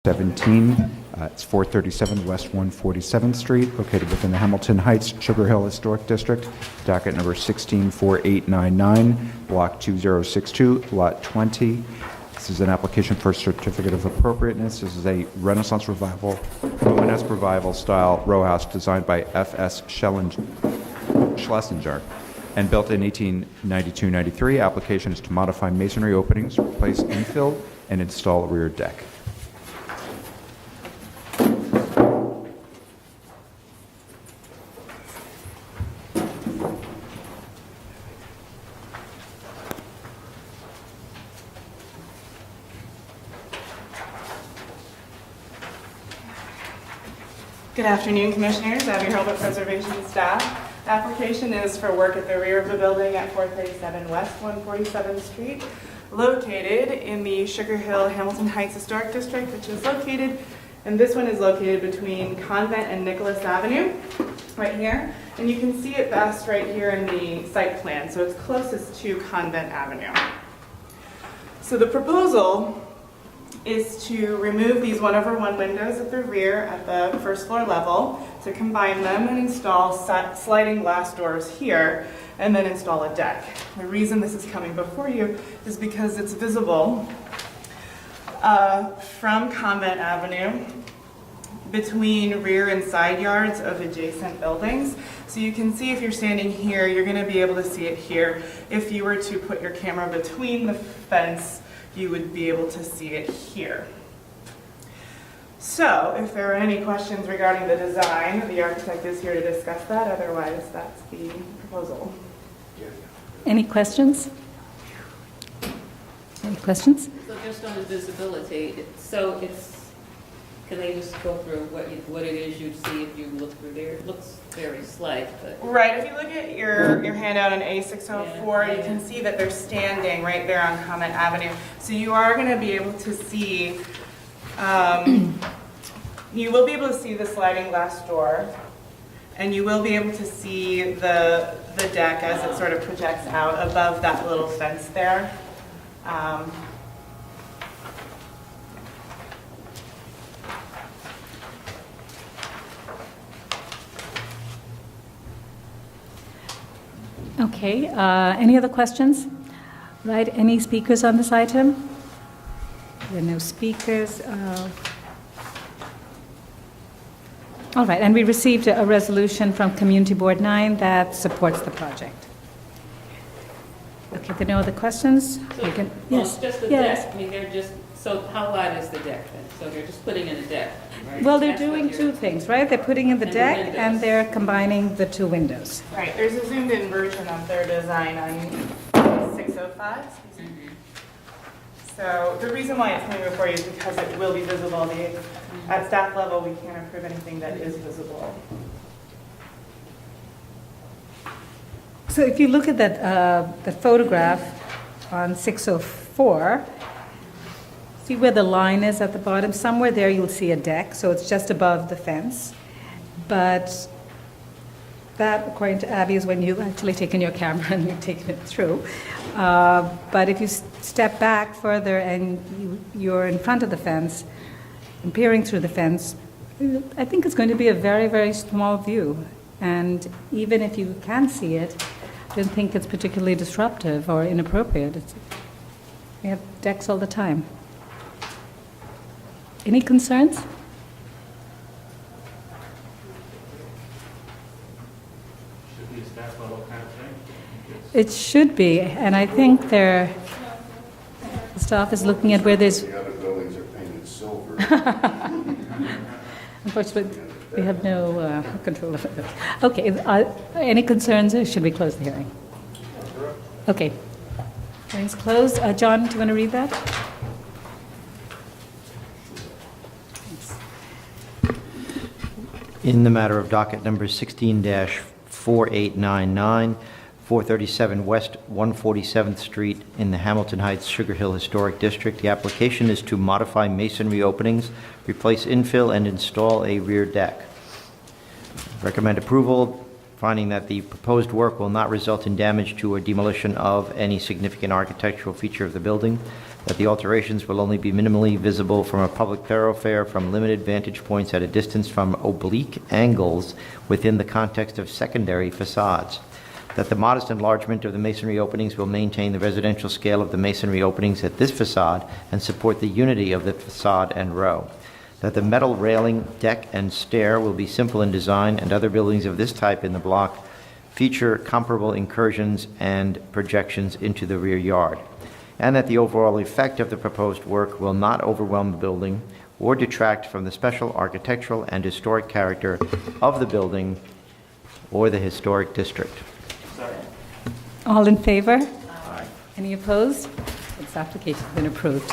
17. It's 437 West 147th Street, located within the Hamilton Heights Sugar Hill Historic District, docket number 164899, block 2062, lot 20. This is an application for a certificate of appropriateness. This is a Renaissance Revival, Romanesque Revival style row house designed by F.S. Schlesinger and built in 1892-93. Application is to modify masonry openings, replace infill, and install a rear deck. Good afternoon, Commissioners. Abby Hurlbut, Preservation staff. The application is for work at the rear of the building at 437 West 147th Street, located in the Sugar Hill Hamilton Heights Historic District, which is located, and this one is located between Convent and Nicholas Avenue, right here. And you can see it best right here in the site plan, so it's closest to Convent Avenue. So the proposal is to remove these 1/1 windows at the rear at the first floor level, to combine them and install sliding glass doors here, and then install a deck. The reason this is coming before you is because it's visible from Convent Avenue between rear and side yards of adjacent buildings. So you can see if you're standing here, you're going to be able to see it here. If you were to put your camera between the fence, you would be able to see it here. So if there are any questions regarding the design, the architect is here to discuss that. Otherwise, that's the proposal. Any questions? Any questions? So just on the visibility, can they just go through what it is you'd see if you look through there? It looks very slight, but... Right, if you look at your handout on A604, you can see that they're standing right there on Convent Avenue. So you are going to be able to see, you will be able to see the sliding glass door, and you will be able to see the deck as it sort of projects out above that little fence there. Okay, any other questions? Right, any speakers on this item? There are no speakers. All right, and we received a resolution from Community Board 9 that supports the project. Okay, there are no other questions? So, yes. Just the deck, I mean, so how wide is the deck then? So they're just putting in a deck, right? Well, they're That's doing what two things, right? They're putting in the And the deck, windows. and they're combining the two windows. Right, there's a zoomed-in version of their design on 605. Excuse me. So the reason why it's coming before you is because it will be visible. At staff level, we can't approve anything that is visible. So if you look at that the photograph on 604, see where the line is at the bottom? Somewhere there you'll see a deck, so it's just above the fence. But that, according to Abby, is when you've actually taken your camera and you've taken it through. But if you step back further and you're in front of the fence, and peering through the fence, I think it's going to be a very, very small view. And even if you can see it, I don't think it's particularly disruptive or inappropriate. We have decks all the time. Any concerns? Should be a staff level kind of thing. It should be, and I think the staff is looking at where there's... The other buildings are painted silver. Unfortunately, we have no control of it. Okay, any concerns, or should we close the hearing? Okay. Hearing's closed. John, do you want to read that? In the matter of docket number 16-4899, 437 West 147th Street in the Hamilton Heights Sugar Hill Historic District, the application is to modify masonry openings, replace infill, and install a rear deck. Recommend approval, finding that the proposed work will not result in damage to or demolition of any significant architectural feature of the building. that the alterations will only be minimally visible from a public thoroughfare from limited vantage points at a distance from oblique angles within the context of secondary facades, that the modest enlargement of the masonry openings will maintain the residential scale of the masonry openings at this facade and support the unity of the facade and row, that the metal railing, deck, and stair will be simple in design, and other buildings of this type in the block feature comparable incursions and projections into the rear yard, and that the overall effect of the proposed work will not overwhelm the building or detract from the special architectural and historic character of the building or the historic district. All in favor? Any opposed? This application's been approved.